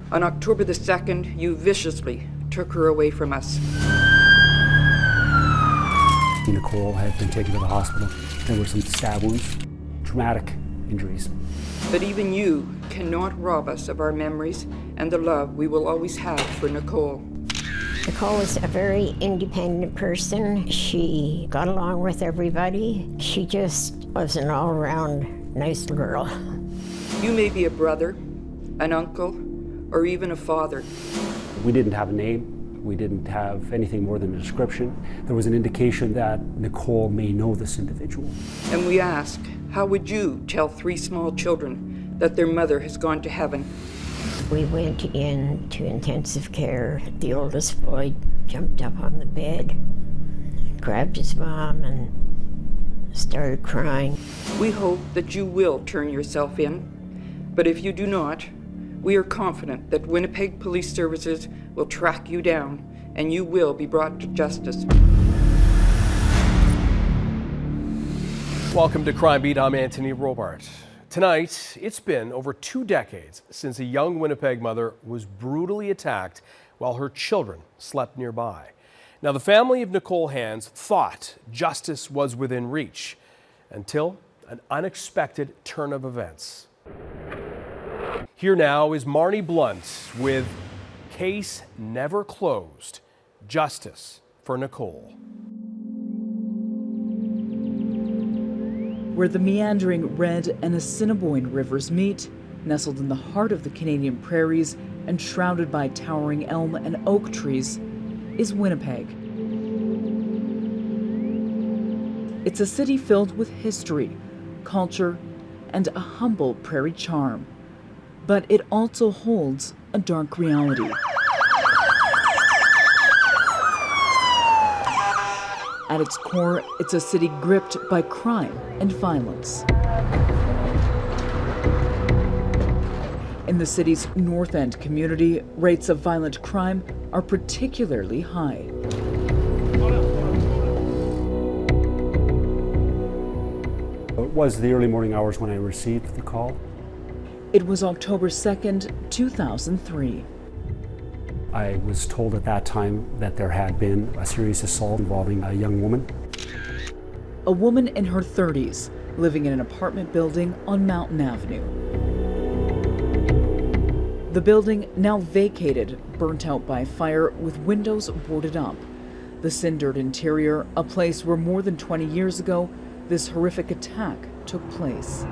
On October the 2nd, you viciously took her away from us. Nicolle had been taken to the hospital. There were some stab wounds, traumatic injuries. But even you cannot rob us of our memories and the love we will always have for Nicolle. Nicolle was a very independent person. She got along with everybody. She just was an all-around nice girl. You may be a brother, an uncle, or even a father. We didn't have a name. We didn't have anything more than a description. There was an indication that Nicolle may know this individual. And we ask, how would you tell 3 small children that their mother has gone to heaven? We went into intensive care. The oldest boy jumped up on the bed, grabbed his mom, and started crying. We hope that you will turn yourself in, but if you do not, we are confident that Winnipeg Police Services will track you down and you will be brought to justice. Welcome to Crime Beat. I'm Anthony Robart. Tonight, it's been over 2 decades since a young Winnipeg mother was brutally attacked while her children slept nearby. Now, the family of Nicolle Hands thought justice was within reach until an unexpected turn of events. Here now is Marney Blunt with Case Never Closed, Justice for Nicolle. Where the meandering Red and Assiniboine rivers meet, nestled in the heart of the Canadian prairies and shrouded by towering elm and oak trees, is Winnipeg. It's a city filled with history, culture, and a humble prairie charm. But it also holds a dark reality. At its core, it's a city gripped by crime and violence. In the city's North End community, rates of violent crime are particularly high. It was the early morning hours when I received the call. It was October 2nd, 2003. I was told at that time that there had been a serious assault involving a young woman. A woman in her 30s, living in an apartment building on Mountain Avenue. The building, now vacated, burnt out by fire with windows boarded up. The cindered interior, a place where more than 20 years ago, this horrific attack took place.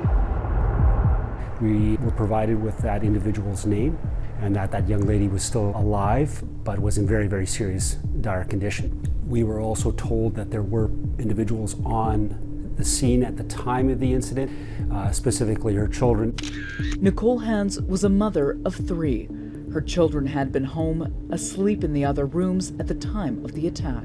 We were provided with that individual's name and that young lady was still alive, but was in very, very serious, dire condition. We were also told that there were individuals on the scene at the time of the incident, specifically her children. Nicolle Hands was a mother of 3. Her children had been home, asleep in the other rooms at the time of the attack.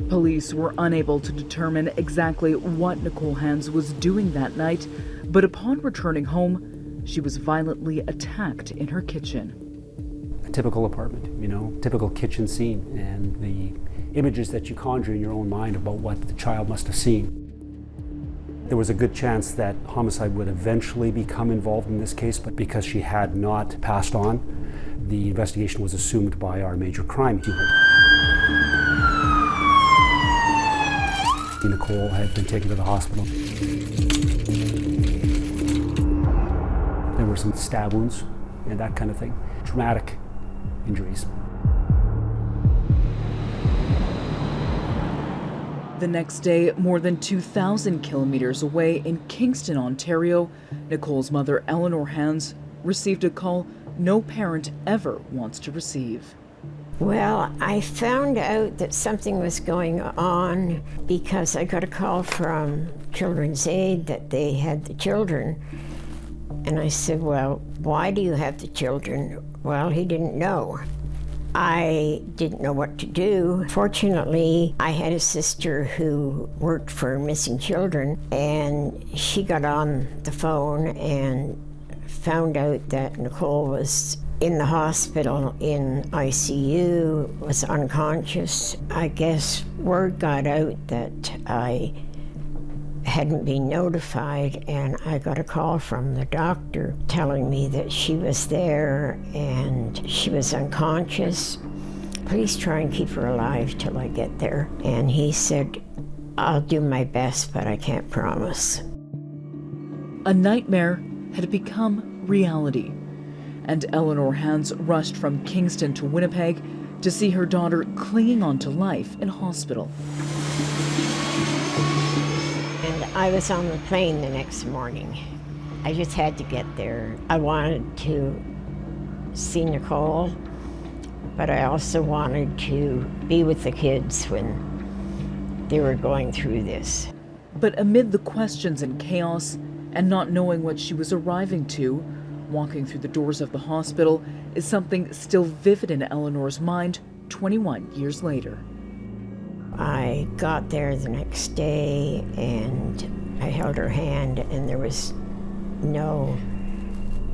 Police were unable to determine exactly what Nicolle Hands was doing that night, but upon returning home, she was violently attacked in her kitchen. A typical apartment, you know, typical kitchen scene, and the images that you conjure in your own mind about what the child must have seen. There was a good chance that homicide would eventually become involved in this case, but because she had not passed on, the investigation was assumed by our major crime unit. Nicolle had been taken to the hospital. There were some stab wounds and that kind of thing, traumatic injuries. The next day, more than 2,000 kilometers away in Kingston, Ontario, Nicolle's mother, Eleanor Hands, received a call no parent ever wants to receive. Well, I found out that something was going on because I got a call from Children's Aid that they had the children. And I said, well, why do you have the children? Well, he didn't know. I didn't know what to do. Fortunately, I had a sister who worked for missing children, and she got on the phone and found out that Nicolle was in the hospital in ICU, was unconscious. I guess word got out that I hadn't been notified, and I got a call from the doctor telling me that she was there and she was unconscious. Please try and keep her alive till I get there. And he said, I'll do my best, but I can't promise. A nightmare had become reality, and Eleanor Hands rushed from Kingston to Winnipeg to see her daughter clinging on to life in hospital. And I was on the plane the next morning. I just had to get there. I wanted to see Nicolle, but I also wanted to be with the kids when they were going through this. But amid the questions and chaos, and not knowing what she was arriving to, walking through the doors of the hospital is something still vivid in Eleanor's mind 21 years later. I got there the next day and I held her hand and there was no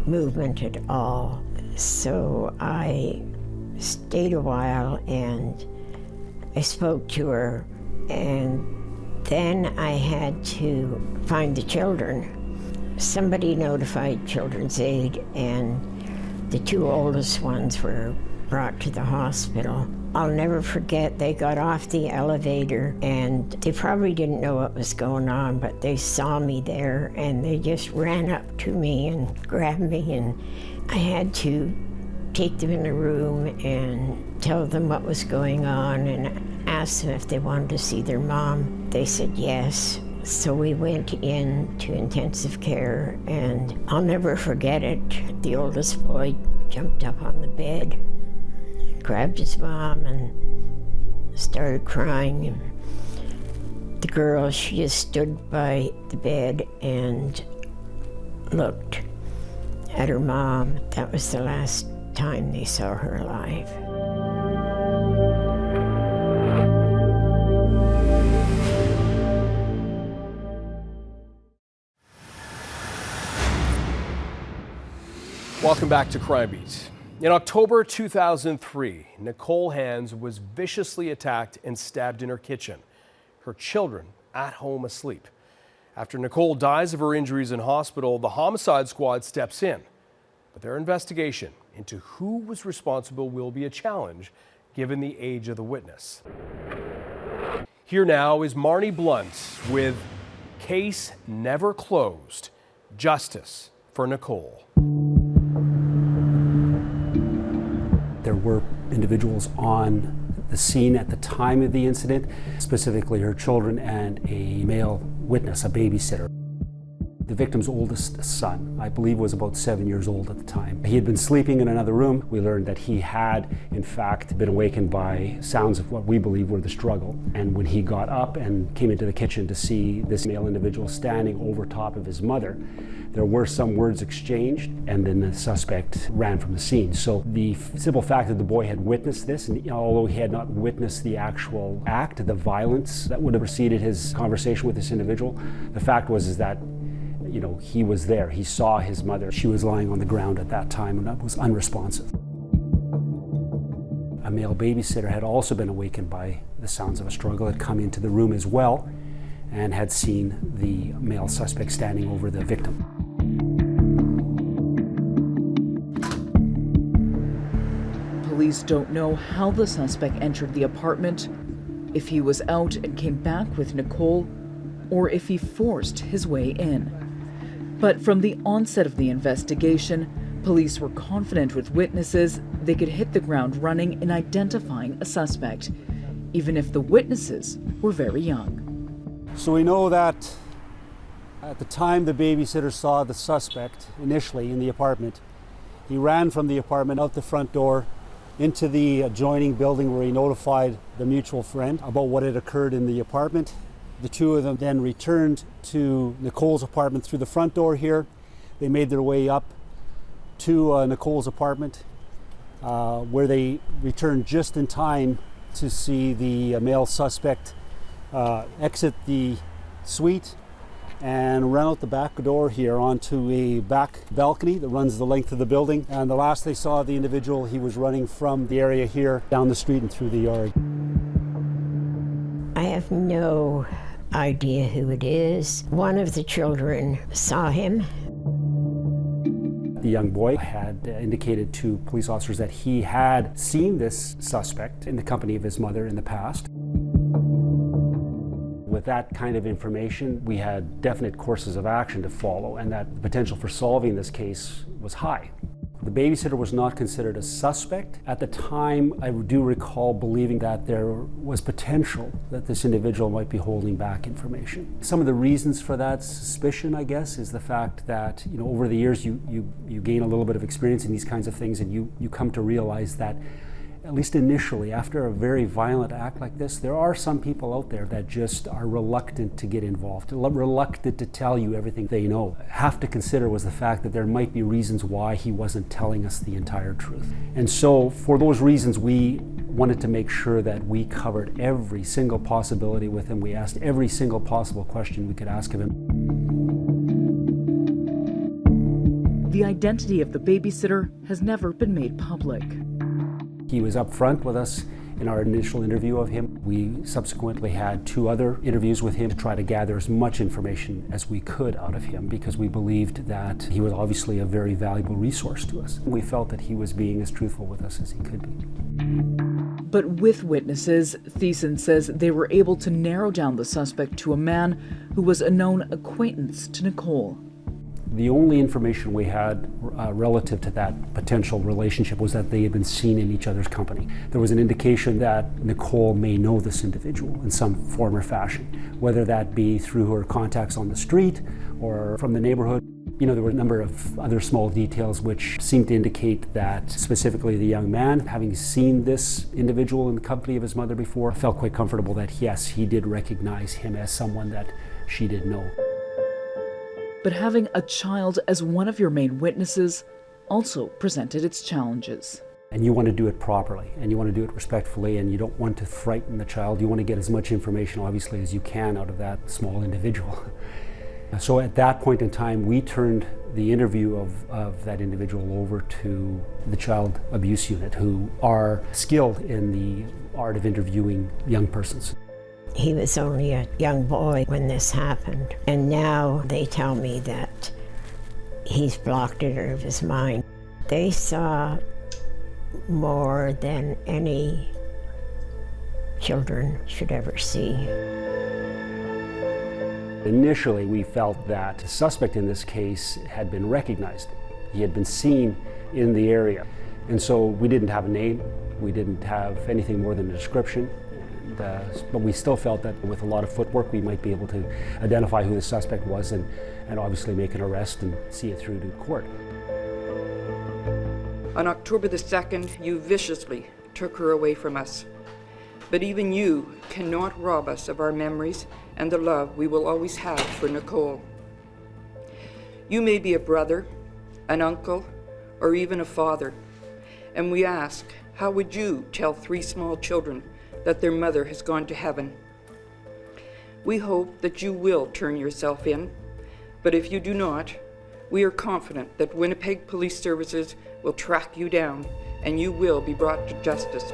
movement at all. So I stayed a while and I spoke to her, and then I had to find the children. Somebody notified Children's Aid, and the two oldest ones were brought to the hospital. I'll never forget, they got off the elevator and they probably didn't know what was going on, but they saw me there and they just ran up to me and grabbed me, and I had to take them in a room and tell them what was going on and ask them if they wanted to see their mom. They said yes. So we went into intensive care, and I'll never forget it. The oldest boy jumped up on the bed, grabbed his mom, and started crying. And the girl, she just stood by the bed and looked at her mom. That was the last time they saw her alive. Welcome back to Crime Beat. In October 2003, Nicolle Hands was viciously attacked and stabbed in her kitchen, her children at home asleep. After Nicolle dies of her injuries in hospital, the homicide squad steps in. But their investigation into who was responsible will be a challenge given the age of the witness. Here now is Marney Blunt with Case Never Closed, Justice for Nicolle. There were individuals on the scene at the time of the incident, specifically her children and a male witness, a babysitter. The victim's oldest son, I believe, was about 7 years old at the time. He had been sleeping in another room. We learned that he had, in fact, been awakened by sounds of what we believe were the struggle. And when he got up and came into the kitchen to see this male individual standing over top of his mother, there were some words exchanged, and then the suspect ran from the scene. So the simple fact that the boy had witnessed this, and although he had not witnessed the actual act, the violence that would have preceded his conversation with this individual, the fact was that he was there. He saw his mother. She was lying on the ground at that time and that was unresponsive. A male babysitter had also been awakened by the sounds of a struggle, had come into the room as well, and had seen the male suspect standing over the victim. Police don't know how the suspect entered the apartment, if he was out and came back with Nicolle, or if he forced his way in. But from the onset of the investigation, police were confident with witnesses they could hit the ground running in identifying a suspect, even if the witnesses were very young. So we know that at the time the babysitter saw the suspect initially in the apartment, he ran from the apartment out the front door into the adjoining building where he notified the mutual friend about what had occurred in the apartment. The two of them then returned to Nicolle's apartment through the front door here. They made their way up to Nicolle's apartment, where they returned just in time to see the male suspect exit the suite and run out the back door here onto a back balcony that runs the length of the building. And the last they saw of the individual, he was running from the area here down the street and through the yard. I have no idea who it is. One of the children saw him. The young boy had indicated to police officers that he had seen this suspect in the company of his mother in the past. With that kind of information, we had definite courses of action to follow, and that the potential for solving this case was high. The babysitter was not considered a suspect. At the time, I do recall believing that there was potential that this individual might be holding back information. Some of the reasons for that suspicion, I guess, is the fact that, over the years you gain a little bit of experience in these kinds of things, and you come to realize that, at least initially, after a very violent act like this, there are some people out there that just are reluctant to get involved, reluctant to tell you everything they know. Have to consider was the fact that there might be reasons why he wasn't telling us the entire truth. And so for those reasons, we wanted to make sure that we covered every single possibility with him. We asked every single possible question we could ask of him. The identity of the babysitter has never been made public. He was upfront with us in our initial interview of him. We subsequently had 2 other interviews with him to try to gather as much information as we could out of him, because we believed that he was obviously a very valuable resource to us. We felt that he was being as truthful with us as he could be. But with witnesses, Thiessen says they were able to narrow down the suspect to a man who was a known acquaintance to Nicolle. The only information we had relative to that potential relationship was that they had been seen in each other's company. There was an indication that Nicolle may know this individual in some form or fashion, whether that be through her contacts on the street or from the neighborhood. There were a number of other small details which seemed to indicate that specifically the young man, having seen this individual in the company of his mother before, felt quite comfortable that yes, he did recognize him as someone that she did know. But having a child as one of your main witnesses also presented its challenges. And you want to do it properly, and you want to do it respectfully, and you don't want to frighten the child. You want to get as much information, obviously, as you can out of that small individual. So at that point in time, we turned the interview of that individual over to the child abuse unit, who are skilled in the art of interviewing young persons. He was only a young boy when this happened, and now they tell me that he's blocked it out of his mind. They saw more than any children should ever see. Initially, we felt that the suspect in this case had been recognized. He had been seen in the area. And so we didn't have a name, we didn't have anything more than a description. But we still felt that with a lot of footwork, we might be able to identify who the suspect was and obviously make an arrest and see it through to court. On October the 2nd, you viciously took her away from us. But even you cannot rob us of our memories and the love we will always have for Nicolle. You may be a brother, an uncle, or even a father. And we ask, how would you tell 3 small children that their mother has gone to heaven? We hope that you will turn yourself in, but if you do not, we are confident that Winnipeg Police Services will track you down and you will be brought to justice.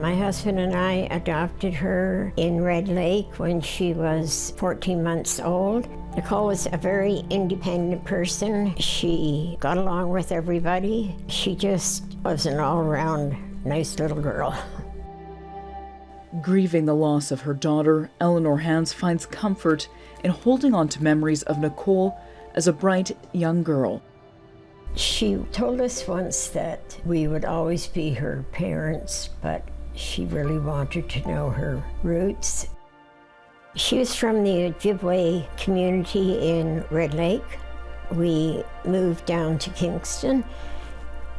My husband and I adopted her in Red Lake when she was 14 months old. Nicolle was a very independent person. She got along with everybody. She just was an all-around nice little girl. Grieving the loss of her daughter, Eleanor Hands finds comfort in holding on to memories of Nicolle as a bright young girl. She told us once that we would always be her parents, but she really wanted to know her roots. She was from the Ojibwe community in Red Lake. We moved down to Kingston,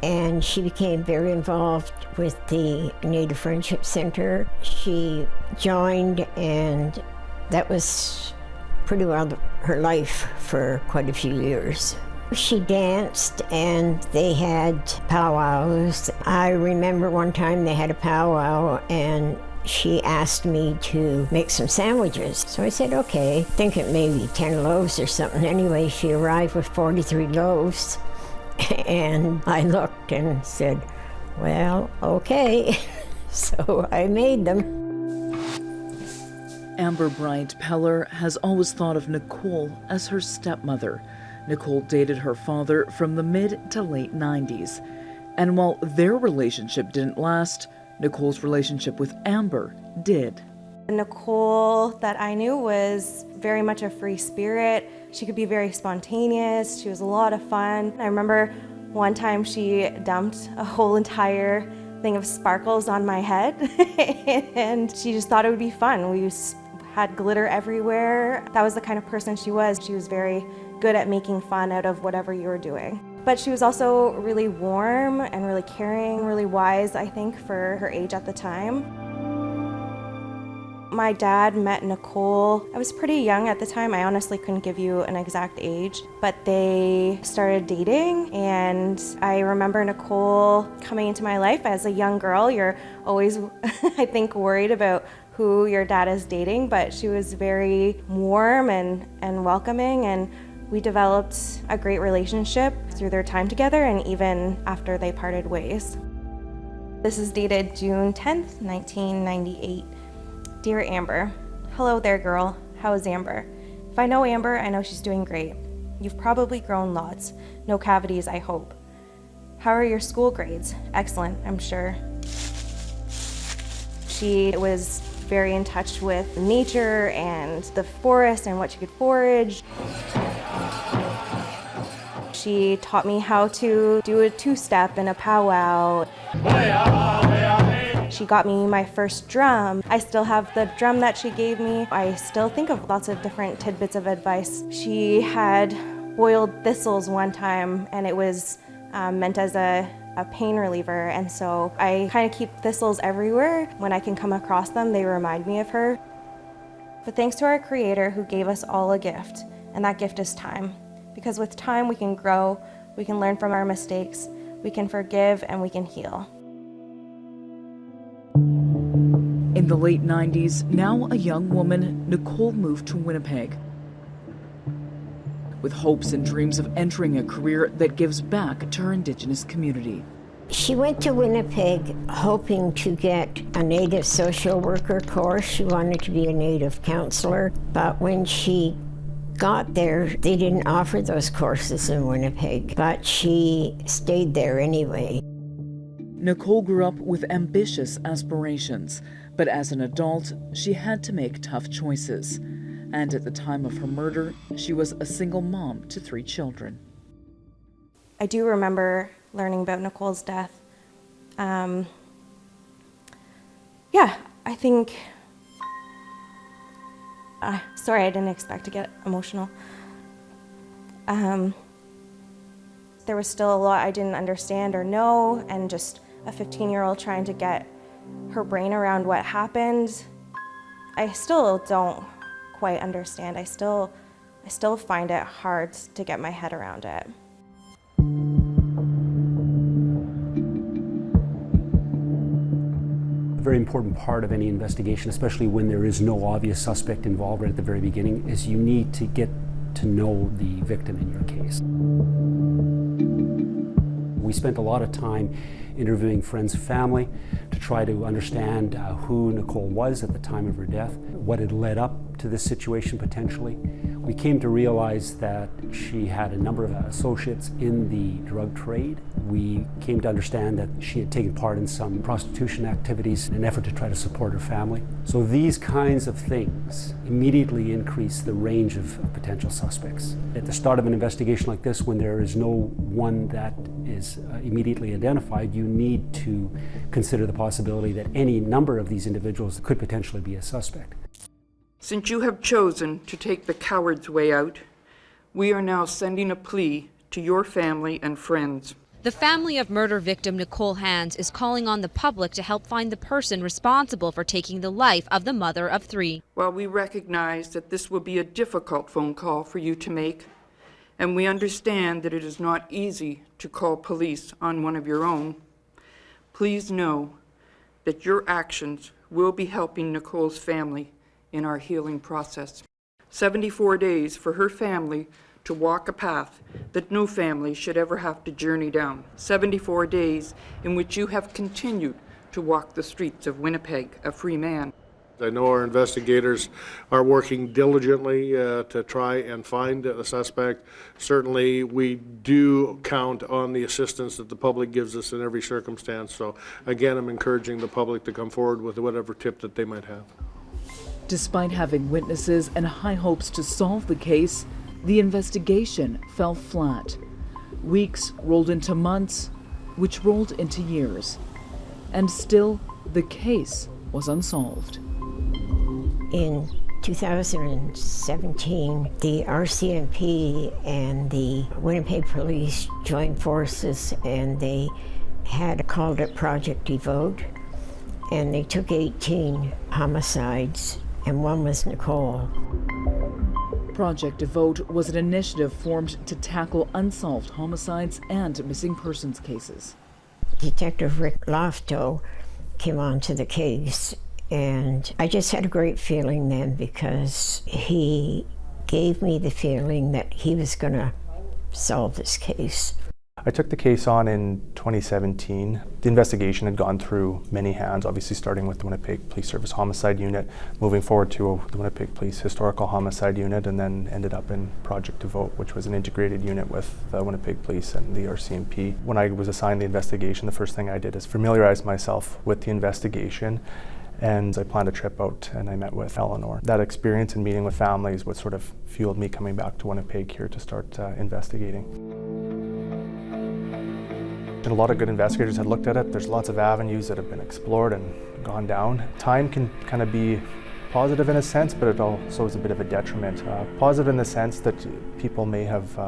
and she became very involved with the Native Friendship Center. She joined, and that was pretty well her life for quite a few years. She danced and they had powwows. I remember one time they had a powwow and she asked me to make some sandwiches. So I said, okay, thinking maybe 10 loaves or something. Anyway, she arrived with 43 loaves and I looked and said, well, okay. So I made them. Amber Bryant Peller has always thought of Nicolle as her stepmother. Nicolle dated her father from the mid to late 90s. And while their relationship didn't last, Nicolle's relationship with Amber did. Nicolle that I knew was very much a free spirit. She could be very spontaneous. She was a lot of fun. I remember one time she dumped a whole entire thing of sparkles on my head and she just thought it would be fun. We had glitter everywhere. That was the kind of person she was. She was very good at making fun out of whatever you were doing. But she was also really warm and really caring, really wise, I think, for her age at the time. My dad met Nicolle. I was pretty young at the time. I honestly couldn't give you an exact age, but they started dating, and I remember Nicolle coming into my life as a young girl. You're always, I think, worried about who your dad is dating, but she was very warm and welcoming, and we developed a great relationship through their time together and even after they parted ways. This is dated June 10th, 1998. Dear Amber, hello there girl, how is Amber? If I know Amber, I know she's doing great. You've probably grown lots, no cavities I hope. How are your school grades? Excellent, I'm sure. She was very in touch with nature and the forest and what she could forage. She taught me how to do a two-step and a powwow. She got me my first drum. I still have the drum that she gave me. I still think of lots of different tidbits of advice. She had boiled thistles one time, and it was meant as a pain reliever, and so I kind of keep thistles everywhere. When I can come across them, they remind me of her. But thanks to our Creator who gave us all a gift, and that gift is time. Because with time we can grow, we can learn from our mistakes, we can forgive, and we can heal. In the late 90s, now a young woman, Nicolle moved to Winnipeg with hopes and dreams of entering a career that gives back to her Indigenous community. She went to Winnipeg hoping to get a Native social worker course. She wanted to be a Native counselor, but when she got there, they didn't offer those courses in Winnipeg, but she stayed there anyway. Nicolle grew up with ambitious aspirations, but as an adult, she had to make tough choices. And at the time of her murder, she was a single mom to 3 children. I do remember learning about Nicolle's death. I think, sorry, I didn't expect to get emotional. There was still a lot I didn't understand or know, and just a 15-year-old trying to get her brain around what happened. I still don't quite understand. I still find it hard to get my head around it. A very important part of any investigation, especially when there is no obvious suspect involved right at the very beginning, is you need to get to know the victim in your case. We spent a lot of time interviewing friends and family to try to understand who Nicolle was at the time of her death, what had led up to this situation potentially. We came to realize that she had a number of associates in the drug trade. We came to understand that she had taken part in some prostitution activities in an effort to try to support her family. So these kinds of things immediately increase the range of potential suspects. At the start of an investigation like this, when there is no one that is immediately identified, you need to consider the possibility that any number of these individuals could potentially be a suspect. Since you have chosen to take the coward's way out, we are now sending a plea to your family and friends. The family of murder victim Nicolle Hands is calling on the public to help find the person responsible for taking the life of the mother of 3. While we recognize that this will be a difficult phone call for you to make, and we understand that it is not easy to call police on one of your own, please know that your actions will be helping Nicole's family in our healing process. 74 days for her family to walk a path that no family should ever have to journey down. 74 days in which you have continued to walk the streets of Winnipeg, a free man. I know our investigators are working diligently to try and find the suspect. Certainly, we do count on the assistance that the public gives us in every circumstance. So again, I'm encouraging the public to come forward with whatever tip that they might have. Despite having witnesses and high hopes to solve the case, the investigation fell flat. Weeks rolled into months, which rolled into years. And still, the case was unsolved. In 2017, the RCMP and the Winnipeg police joined forces, and they had called it Project Devote, and they took 18 homicides, and one was Nicolle. Project Devote was an initiative formed to tackle unsolved homicides and missing persons cases. Detective Rick Lofto came onto the case, and I just had a great feeling then, because he gave me the feeling that he was going to solve this case. I took the case on in 2017. The investigation had gone through many hands, obviously starting with the Winnipeg Police Service Homicide Unit, moving forward to the Winnipeg Police Historical Homicide Unit, and then ended up in Project Devote, which was an integrated unit with the Winnipeg Police and the RCMP. When I was assigned the investigation, the first thing I did is familiarize myself with the investigation, and I planned a trip out and I met with Eleanor. That experience in meeting with families what sort of fueled me coming back to Winnipeg here to start investigating. And a lot of good investigators had looked at it. There's lots of avenues that have been explored and gone down. Time can kind of be positive in a sense, but it also is a bit of a detriment. Positive in the sense that people may have,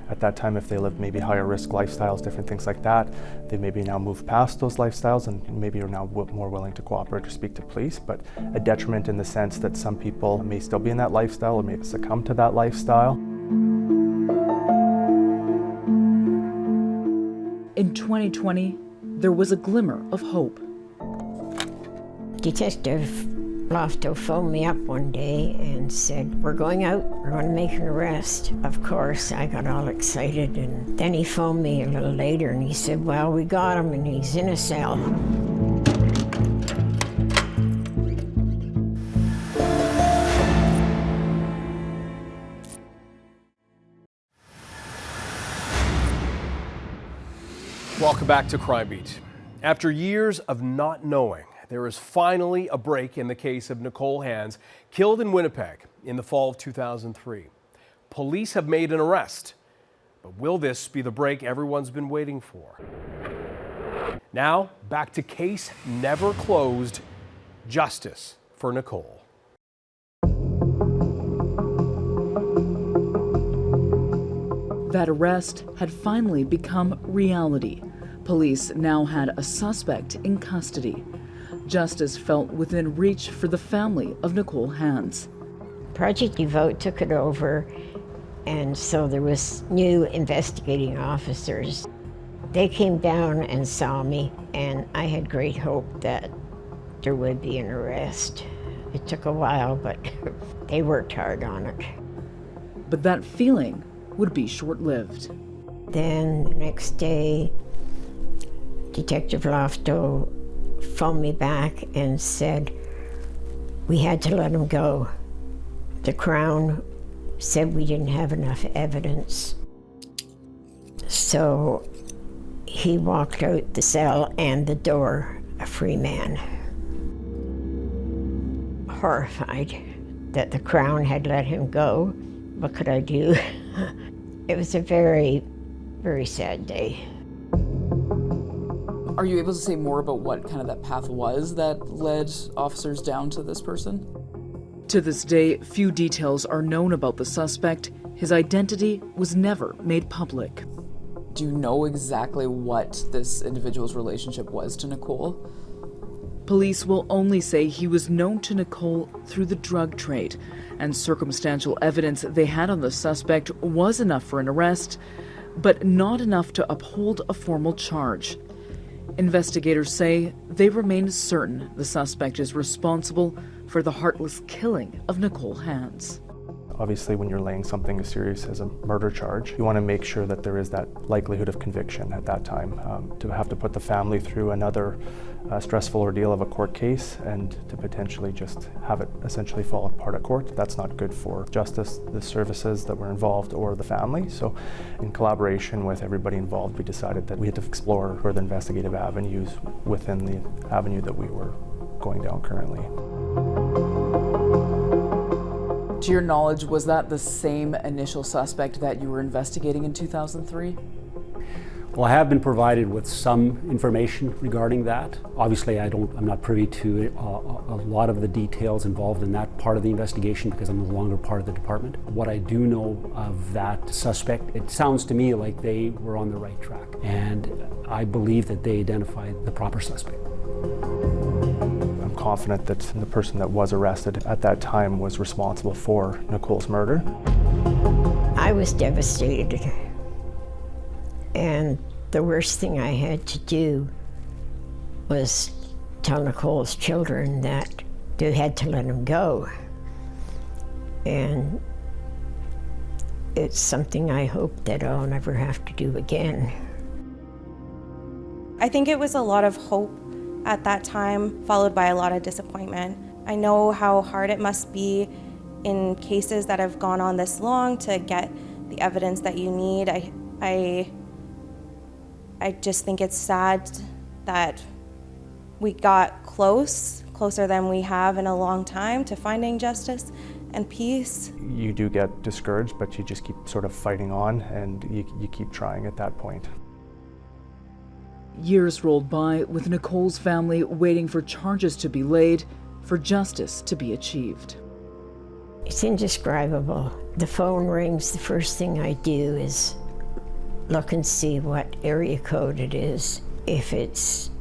at that time, if they lived maybe higher risk lifestyles, different things like that, they maybe now moved past those lifestyles and maybe are now more willing to cooperate or speak to police. But a detriment in the sense that some people may still be in that lifestyle or may succumb to that lifestyle. In 2020, there was a glimmer of hope. Detective Lofto phoned me up one day and said, "We're going out, we're going to make an arrest." Of course, I got all excited, and then he phoned me a little later and he said, "Well, we got him and he's in a cell." Welcome back to Crime Beat. After years of not knowing, there is finally a break in the case of Nicolle Hands, killed in Winnipeg in the fall of 2003. Police have made an arrest, but will this be the break everyone's been waiting for? Now, back to case never closed, justice for Nicolle. That arrest had finally become reality. Police now had a suspect in custody. Justice felt within reach for the family of Nicolle Hands. Project Devote took it over, and so there was new investigating officers. They came down and saw me, and I had great hope that there would be an arrest. It took a while, but they worked hard on it. But that feeling would be short-lived. Then the next day, Detective Lofto phoned me back and said we had to let him go. The Crown said we didn't have enough evidence. So he walked out the cell and the door, a free man. Horrified that the Crown had let him go. What could I do? It was a very, very sad day. Are you able to say more about what kind of that path was that led officers down to this person? To this day, few details are known about the suspect. His identity was never made public. Do you know exactly what this individual's relationship was to Nicolle? Police will only say he was known to Nicolle through the drug trade, and circumstantial evidence they had on the suspect was enough for an arrest, but not enough to uphold a formal charge. Investigators say they remain certain the suspect is responsible for the heartless killing of Nicolle Hands. Obviously, when you're laying something as serious as a murder charge, you want to make sure that there is that likelihood of conviction at that time. To have to put the family through another stressful ordeal of a court case and to potentially just have it essentially fall apart at court, that's not good for justice, the services that were involved, or the family. So in collaboration with everybody involved, we decided that we had to explore further investigative avenues within the avenue that we were going down currently. To your knowledge, was that the same initial suspect that you were investigating in 2003? Well, I have been provided with some information regarding that. Obviously, I'm not privy to a lot of the details involved in that part of the investigation because I'm no longer part of the department. What I do know of that suspect, it sounds to me like they were on the right track, and I believe that they identified the proper suspect. I'm confident that the person that was arrested at that time was responsible for Nicolle's murder. I was devastated. And the worst thing I had to do was tell Nicole's children that they had to let him go. And it's something I hope that I'll never have to do again. I think it was a lot of hope at that time, followed by a lot of disappointment. I know how hard it must be in cases that have gone on this long to get the evidence that you need. I just think it's sad that we got closer than we have in a long time to finding justice and peace. You do get discouraged, but you just keep sort of fighting on, and you keep trying at that point. Years rolled by with Nicole's family waiting for charges to be laid, for justice to be achieved. It's indescribable. The phone rings, the first thing I do is look and see what area code it is. If it's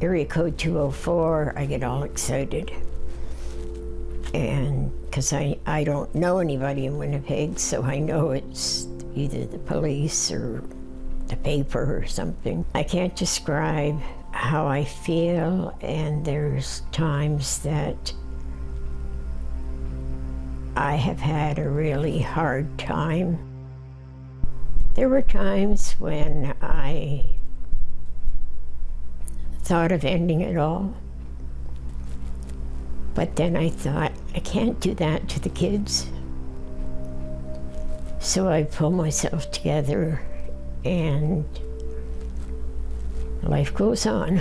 area code 204, I get all excited. And because I don't know anybody in Winnipeg, so I know it's either the police or the paper or something. I can't describe how I feel, and there's times that I have had a really hard time. There were times when I thought of ending it all, but then I thought, I can't do that to the kids. So I pulled myself together, and life goes on.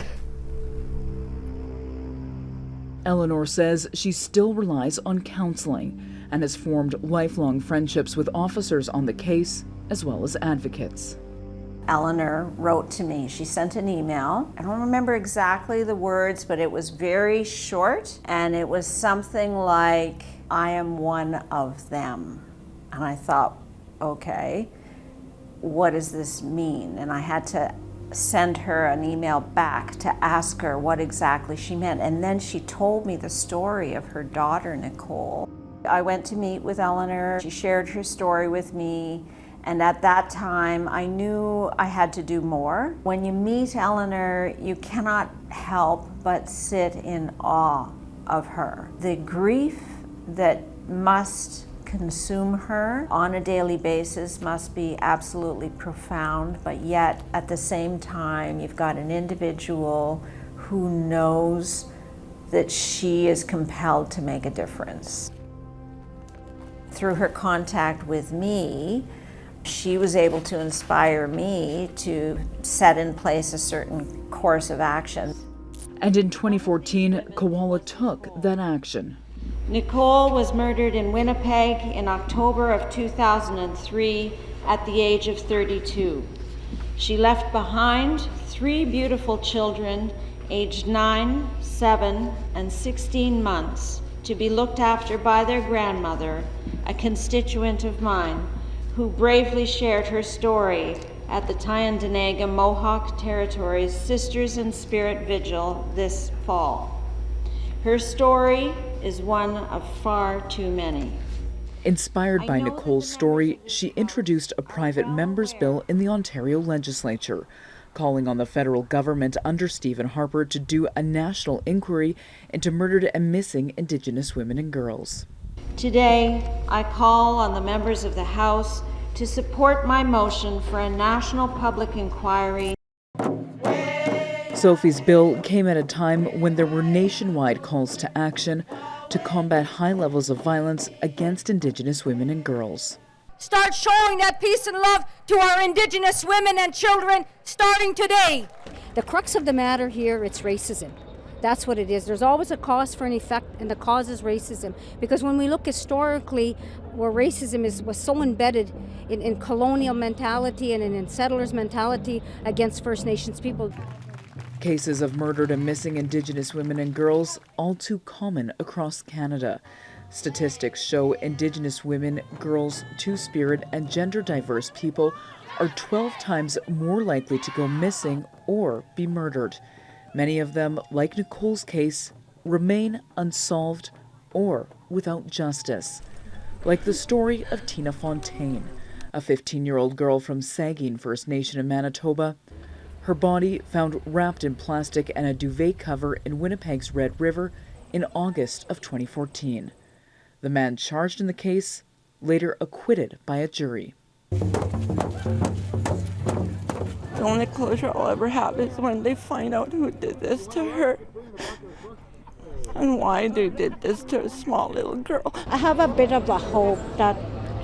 Eleanor says she still relies on counseling and has formed lifelong friendships with officers on the case as well as advocates. Eleanor wrote to me. She sent an email. I don't remember exactly the words, but it was very short, and it was something like, I am one of them. And I thought, okay, what does this mean? And I had to send her an email back to ask her what exactly she meant. And then she told me the story of her daughter, Nicolle. I went to meet with Eleanor. She shared her story with me. And at that time, I knew I had to do more. When you meet Eleanor, you cannot help but sit in awe of her. The grief that must consume her on a daily basis must be absolutely profound, but yet at the same time, you've got an individual who knows that she is compelled to make a difference. Through her contact with me, she was able to inspire me to set in place a certain course of action. And in 2014, Koala took that action. Nicolle was murdered in Winnipeg in October of 2003 at the age of 32. She left behind 3 beautiful children aged 9, 7, and 16 months to be looked after by their grandmother, a constituent of mine, who bravely shared her story at the Tyendinaga Mohawk Territories Sisters in Spirit Vigil this fall. Her story is one of far too many. Inspired by Nicole's story, she introduced a private member's bill in the Ontario legislature, calling on the federal government under Stephen Harper to do a national inquiry into murdered and missing Indigenous women and girls. Today, I call on the members of the House to support my motion for a national public inquiry. Sophie's bill came at a time when there were nationwide calls to action to combat high levels of violence against Indigenous women and girls. Start showing that peace and love to our Indigenous women and children starting today. The crux of the matter here, it's racism. That's what it is. There's always a cause for an effect, and the cause is racism. Because when we look historically, where racism was so embedded in colonial mentality and in settlers' mentality against First Nations people. Cases of murdered and missing Indigenous women and girls, all too common across Canada. Statistics show Indigenous women, girls, Two-Spirit, and gender-diverse people are 12 times more likely to go missing or be murdered. Many of them, like Nicole's case, remain unsolved or without justice. Like the story of Tina Fontaine, a 15-year-old girl from Saugeen First Nation in Manitoba. Her body found wrapped in plastic and a duvet cover in Winnipeg's Red River in August of 2014. The man charged in the case, later acquitted by a jury. The only closure I'll ever have is when they find out who did this to her and why they did this to a small little girl. I have a bit of a hope that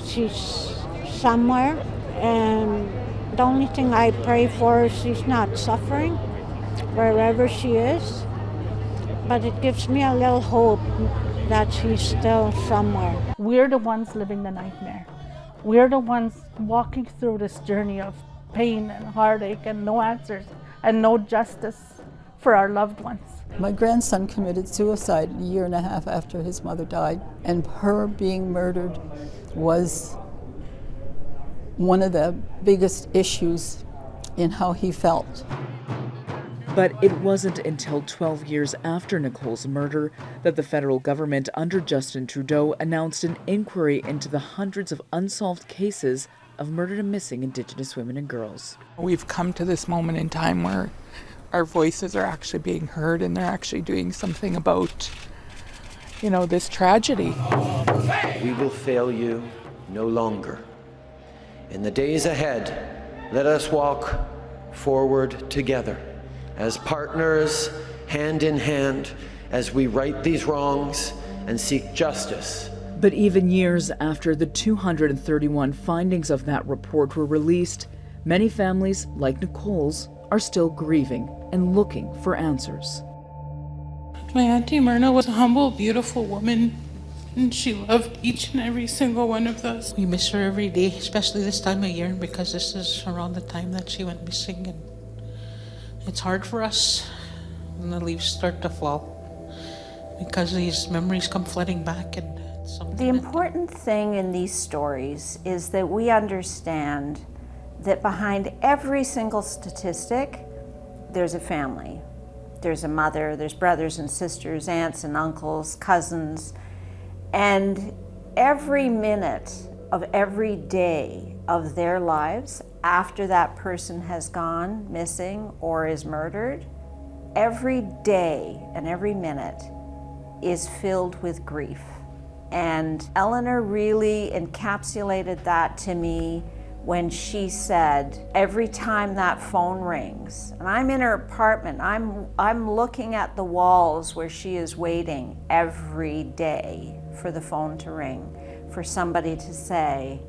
she's somewhere, and the only thing I pray for is she's not suffering wherever she is, but it gives me a little hope that she's still somewhere. We're the ones living the nightmare. We're the ones walking through this journey of pain and heartache and no answers and no justice for our loved ones. My grandson committed suicide a year and a half after his mother died, and her being murdered was one of the biggest issues in how he felt. But it wasn't until 12 years after Nicole's murder that the federal government under Justin Trudeau announced an inquiry into the hundreds of unsolved cases of murdered and missing Indigenous women and girls. We've come to this moment in time where our voices are actually being heard and they're actually doing something about, this tragedy. We will fail you no longer. In the days ahead, let us walk forward together as partners, hand in hand, as we right these wrongs and seek justice. But even years after the 231 findings of that report were released, many families, like Nicole's, are still grieving and looking for answers. My Auntie Myrna was a humble, beautiful woman, and she loved each and every single one of us. We miss her every day, especially this time of year, because this is around the time that she went missing, and it's hard for us when the leaves start to fall, because these memories come flooding back. And the important thing in these stories is that we understand that behind every single statistic, there's a family. There's a mother, there's brothers and sisters, aunts and uncles, cousins, and every minute of every day of their lives after that person has gone missing or is murdered, every day and every minute is filled with grief. And Eleanor really encapsulated that to me when she said, every time that phone rings, and I'm in her apartment, I'm looking at the walls where she is waiting every day for the phone to ring, for somebody to say,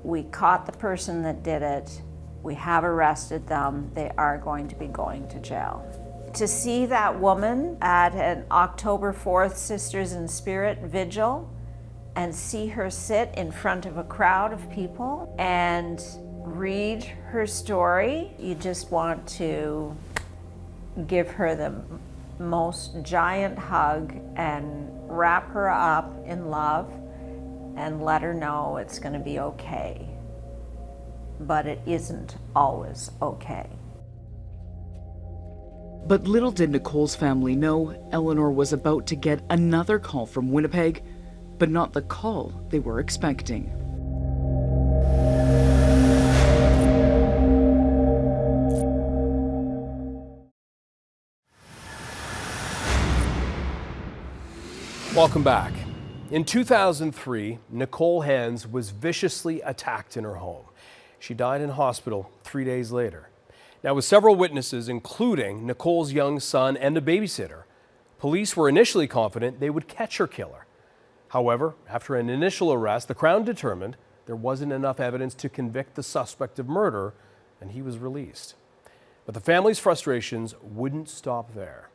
we caught the person that did it, we have arrested them, they are going to be going to jail. To see that woman at an October 4th Sisters in Spirit vigil and see her sit in front of a crowd of people and read her story, you just want to give her the most giant hug and wrap her up in love and let her know it's going to be okay. but it isn't always okay. But little did Nicole's family know Eleanor was about to get another call from Winnipeg, but not the call they were expecting. Welcome back. In 2003, Nicolle Hands was viciously attacked in her home. She died in hospital 3 days later. Now, with several witnesses, including Nicole's young son and a babysitter, police were initially confident they would catch her killer. However, after an initial arrest, the Crown determined there wasn't enough evidence to convict the suspect of murder, and he was released. But the family's frustrations wouldn't stop there.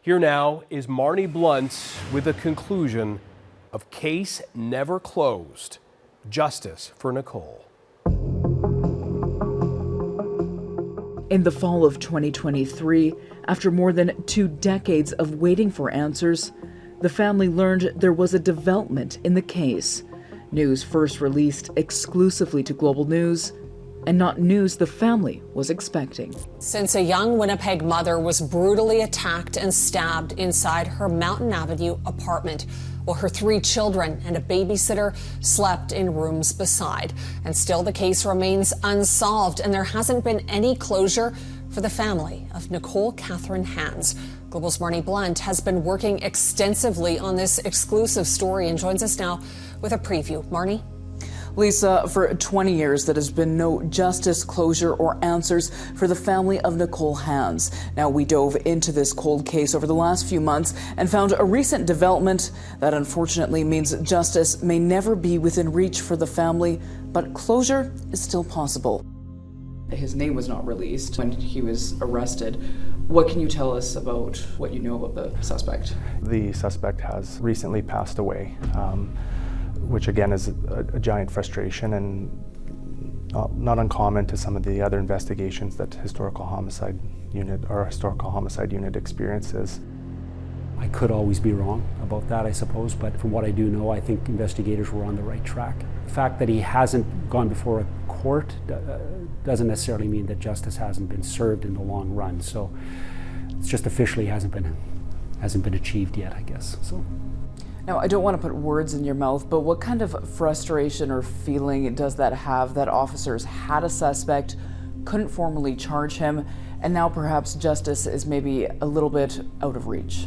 Here now is Marney Blunt with a conclusion of case never closed. Justice for Nicolle. In the fall of 2023, after more than 2 decades of waiting for answers, the family learned there was a development in the case. News first released exclusively to Global News, and not news the family was expecting. Since a young Winnipeg mother was brutally attacked and stabbed inside her Mountain Avenue apartment, while her 3 children and a babysitter slept in rooms beside. And still the case remains unsolved, and there hasn't been any closure for the family of Nicolle Catherine Hands. Global's Marney Blunt has been working extensively on this exclusive story and joins us now with a preview. Marney? Lisa, for 20 years, there has been no justice, closure, or answers for the family of Nicolle Hands. Now, we dove into this cold case over the last few months and found a recent development that unfortunately means justice may never be within reach for the family, but closure is still possible. His name was not released when he was arrested. What can you tell us about what you know about the suspect? The suspect has recently passed away. Which again is a giant frustration and not uncommon to some of the other investigations that Historical Homicide Unit experiences. I could always be wrong about that, I suppose, but from what I do know, I think investigators were on the right track. The fact that he hasn't gone before a court doesn't necessarily mean that justice hasn't been served in the long run. So it's just officially hasn't been achieved yet, I guess. So. Now, I don't want to put words in your mouth, but what kind of frustration or feeling does that have that officers had a suspect, couldn't formally charge him, and now perhaps justice is maybe a little bit out of reach?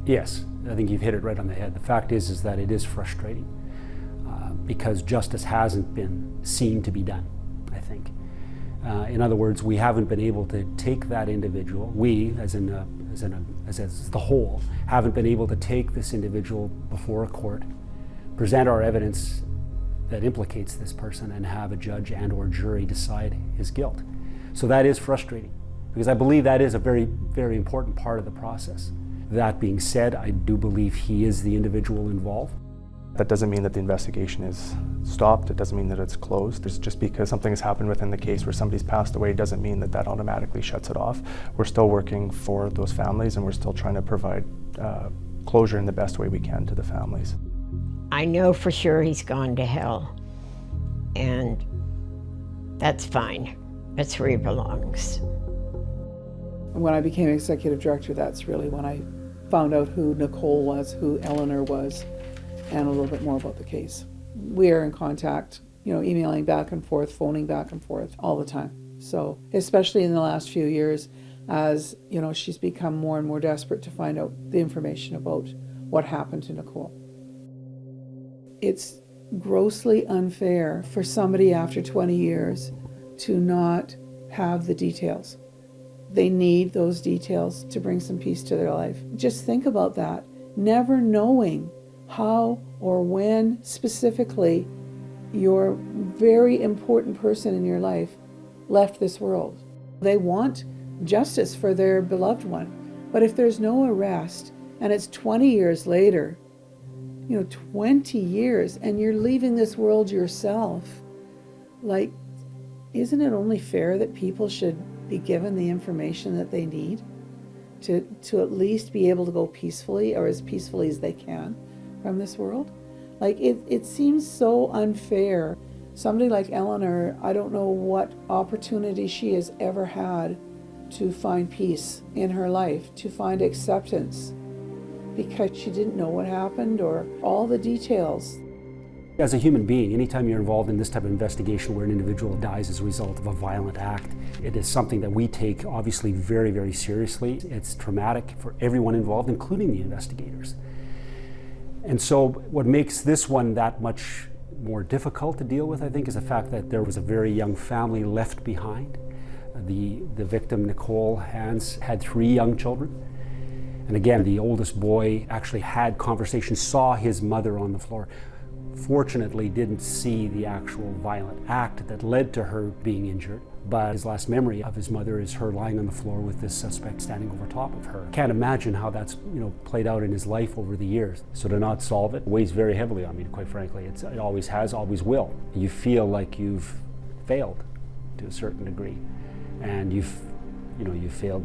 Yes, I think you've hit it right on the head. The fact is that it is frustrating because justice hasn't been seen to be done, I think. In other words, we haven't been able to take that individual, we as the whole, haven't been able to take this individual before a court, present our evidence that implicates this person, and have a judge and or jury decide his guilt. So that is frustrating, because I believe that is a very, very important part of the process. That being said, I do believe he is the individual involved. That doesn't mean that the investigation is stopped. It doesn't mean that it's closed. It's just because something has happened within the case where somebody's passed away doesn't mean that that automatically shuts it off. We're still working for those families, and we're still trying to provide closure in the best way we can to the families. I know for sure he's gone to hell, and that's fine. That's where he belongs. When I became executive director, that's really when I found out who Nicolle was, who Eleanor was, and a little bit more about the case. We are in contact, emailing back and forth, phoning back and forth all the time. So, especially in the last few years, as she's become more and more desperate to find out the information about what happened to Nicolle. It's grossly unfair for somebody after 20 years to not have the details. They need those details to bring some peace to their life. Just think about that. Never knowing how or when specifically your very important person in your life left this world. They want justice for their beloved one. But if there's no arrest and it's 20 years later, 20 years, and you're leaving this world yourself, isn't it only fair that people should be given the information that they need to at least be able to go peacefully, or as peacefully as they can, from this world? It seems so unfair, Somebody like Eleanor, I don't know what opportunity she has ever had to find peace in her life, to find acceptance, because she didn't know what happened or all the details. As a human being, anytime you're involved in this type of investigation where an individual dies as a result of a violent act, it is something that we take obviously very, very seriously. It's traumatic for everyone involved, including the investigators. And so what makes this one that much more difficult to deal with, I think, is the fact that there was a very young family left behind. The victim, Nicolle Hands, had 3 young children. And again, the oldest boy actually had conversations, saw his mother on the floor. Fortunately, didn't see the actual violent act that led to her being injured, but his last memory of his mother is her lying on the floor with this suspect standing over top of her. Can't imagine how that's played out in his life over the years. So to not solve it weighs very heavily on me, quite frankly. It always has, always will. You feel like you've failed to a certain degree, and you've failed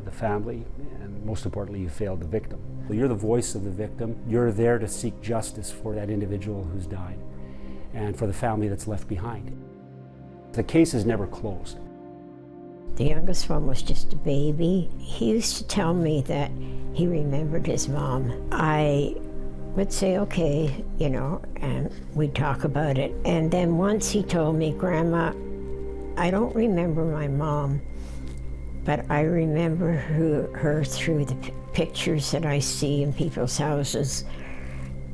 the family, and most importantly, you failed the victim. You're the voice of the victim. You're there to seek justice for that individual who's died and for the family that's left behind. The case is never closed. The youngest one was just a baby. He used to tell me that he remembered his mom. I would say, okay, and we'd talk about it. And then once he told me, Grandma, I don't remember my mom, but I remember her through the pictures that I see in people's houses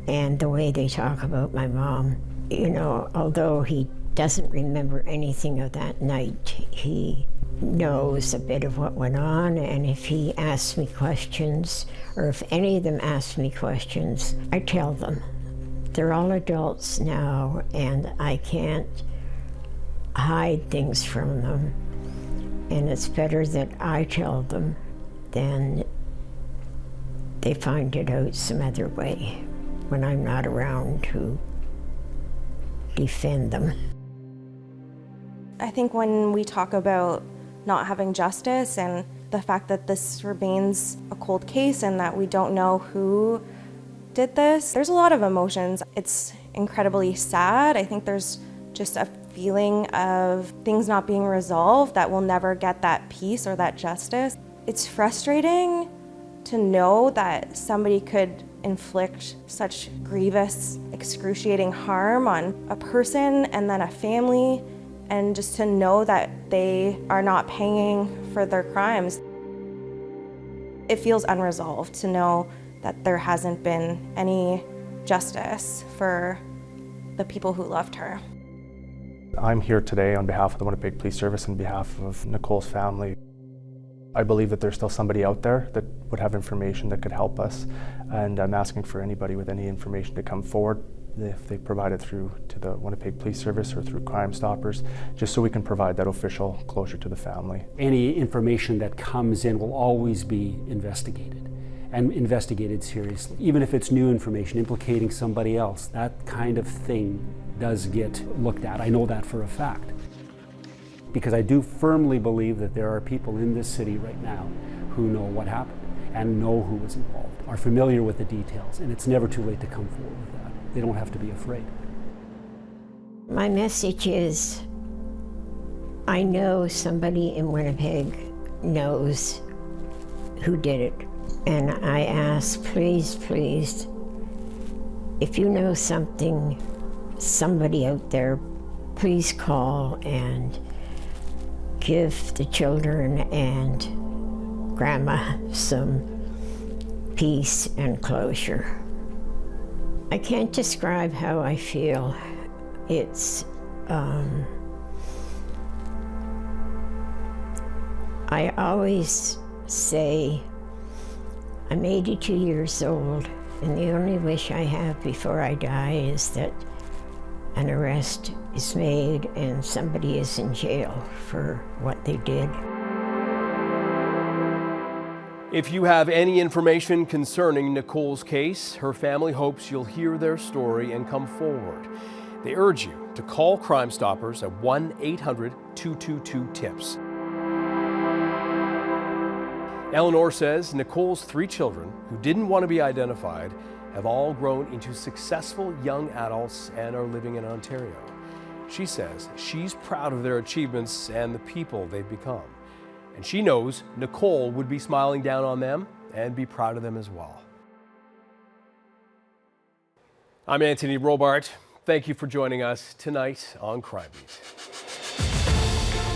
and the way they talk about my mom. Although he doesn't remember anything of that night, he knows a bit of what went on, and if he asks me questions, or if any of them ask me questions, I tell them. They're all adults now, and I can't hide things from them. And it's better that I tell them than they find it out some other way when I'm not around to defend them. I think when we talk about not having justice and the fact that this remains a cold case and that we don't know who did this, there's a lot of emotions. It's incredibly sad. I think there's just a feeling of things not being resolved, that we'll never get that peace or that justice. It's frustrating to know that somebody could inflict such grievous, excruciating harm on a person and then a family, and just to know that they are not paying for their crimes. It feels unresolved to know that there hasn't been any justice for the people who loved her. I'm here today on behalf of the Winnipeg Police Service and on behalf of Nicoles Family. I believe that there's still somebody out there that would have information that could help us, and I'm asking for anybody with any information to come forward, if they provide it through to the Winnipeg Police Service or through Crime Stoppers, just so we can provide that official closure to the family. Any information that comes in will always be investigated, and investigated seriously. Even if it's new information implicating somebody else, that kind of thing does get looked at. I know that for a fact. Because I do firmly believe that there are people in this city right now who know what happened and know who was involved, are familiar with the details, and it's never too late to come forward with that. They don't have to be afraid. My message is, I know somebody in Winnipeg knows who did it. And I ask, please, please, if you know somebody out there, please call and give the children and Grandma some peace and closure. I can't describe how I feel. It's, I always say, I'm 82 years old, and the only wish I have before I die is that an arrest is made and somebody is in jail for what they did. If you have any information concerning Nicole's case, her family hopes you'll hear their story and come forward. They urge you to call Crime Stoppers at 1-800-222-TIPS. Eleanor says Nicole's 3 children, who didn't want to be identified, have all grown into successful young adults and are living in Ontario. she says she's proud of their achievements and the people they've become. And she knows Nicolle would be smiling down on them and be proud of them as well. I'm Anthony Robart. Thank you for joining us tonight on Crime Beat.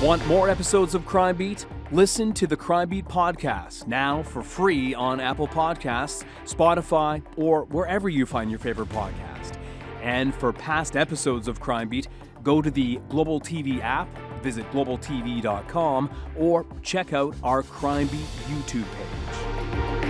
Want more episodes of Crime Beat? Listen to the Crime Beat podcast now for free on Apple Podcasts, Spotify, or wherever you find your favorite podcast. And for past episodes of Crime Beat, go to the Global TV app, visit globaltv.com, or check out our Crime Beat YouTube page.